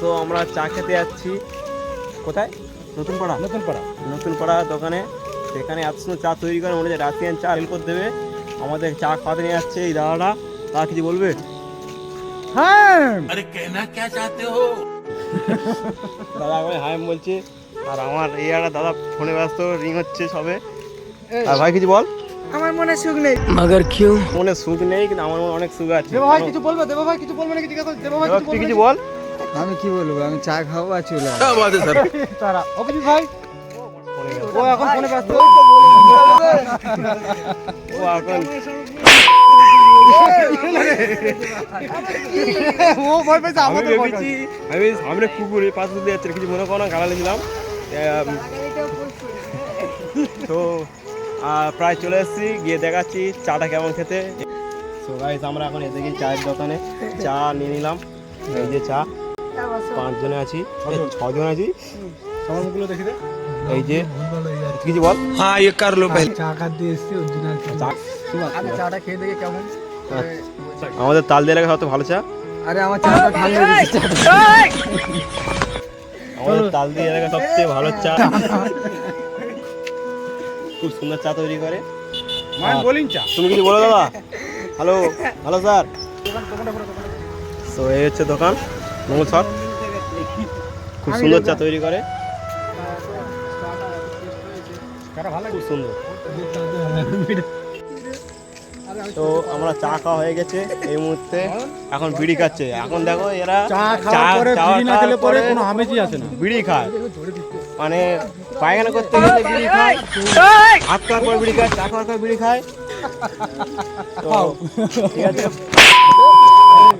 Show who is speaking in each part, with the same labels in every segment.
Speaker 1: তো আমরা চা খেতে যাচ্ছি কোথায়? নতুন পাড়া দোকানে। সেখানে এত সুন্দর চা তৈরি করে, মনে হচ্ছে রাশিয়ান চা রেল করে দেবে। আমাদের চা খাওয়াতে নিয়ে যাচ্ছে এই দাদাটা। তা কিছু বলবে?
Speaker 2: হ্যাঁ
Speaker 3: अरे कहना क्या चाहते हो?
Speaker 1: দাদা আমি হাই বলছি, আর আমার এই একটা দাদা ফোনে ব্যস্ত, রিং হচ্ছে সবে। আর ভাই কিছু বল।
Speaker 2: আমার মনে সুখ নেই।
Speaker 1: মনে সুখ নেই, কিন্তু আমার মনে অনেক সুখ আছে।
Speaker 2: দেবা ভাই কিছু বলবে? দেবা ভাই কিছু বলবে নাকি? জিজ্ঞাসা দেবা ভাই
Speaker 1: তুই কিছু বল।
Speaker 2: আমি কি বলবো? আমি চা খাবো আর চলে
Speaker 3: क्या बात है सर?
Speaker 2: তারা অভিজিৎ ভাই ও এখন ফোনে ব্যস্ত।
Speaker 1: ও এখন
Speaker 2: ও ভয় পেয়েছে
Speaker 1: আমি
Speaker 2: আমাদের ভয়
Speaker 1: ভেবেছি, আমি সামনে কুকুরের পাশে দিয়ে যাচ্ছে, কিছু মনে করো না, গালা নিলাম। তো প্রায় চলে এসেছি, গিয়ে দেখাচ্ছি চাটা কেমন খেতে। সো গাইস আমরা এখন এসে গেছি চায়ের দোকানে, চা নিয়ে নিলাম। এই যে চা, 5 জনে আছি, 6 জন আছি।
Speaker 2: আমার মুখগুলো দেখি দে।
Speaker 1: এই যে কিছু বল।
Speaker 3: हाँ ये कर लो पहले।
Speaker 2: চা খাতে এসেছি অরিজিনাল চা। আগে চাটা খেয়ে দেখে কেমন।
Speaker 1: আমাদের তাল দিয়ে রাখা সবথেকে ভালো চা।
Speaker 2: আরে আমার চাটা ঠান্ডা দিচ্ছে।
Speaker 1: আমাদের তাল দিয়ে রাখা সবচেয়ে ভালো চা। খুব সুন্দর চা তৈরি করে।
Speaker 2: মান বলিং চা।
Speaker 1: তুমি কিছু বলো দাদা? Hello hello sir. তো এই হচ্ছে দোকান মঙ্গল স্যার, খুব সুন্দর চা তৈরি করে, খুব সুন্দর। তো আমরা চা খাওয়া হয়ে গেছে এই মুহূর্তে, এখন বিড়ি খাচ্ছে। এখন দেখো এরা
Speaker 2: চা খাওয়ার পরে বিড়ি না খেলে পরে কোনো আমেজই আসে না।
Speaker 1: বিড়ি খায়, মানে পায়খানা করতে গেলে বিড়ি খায়, হাত খাওয়ার পর বিড়ি খায়, চা খাওয়ার পর বিড়ি খায়। তো ঠিক আছে,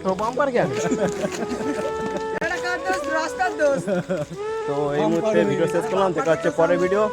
Speaker 1: তো বাম্পার কে আছে? তো এই মুহূর্তে ভিডিও শেষ করলাম, দেখা হচ্ছে পরের ভিডিও।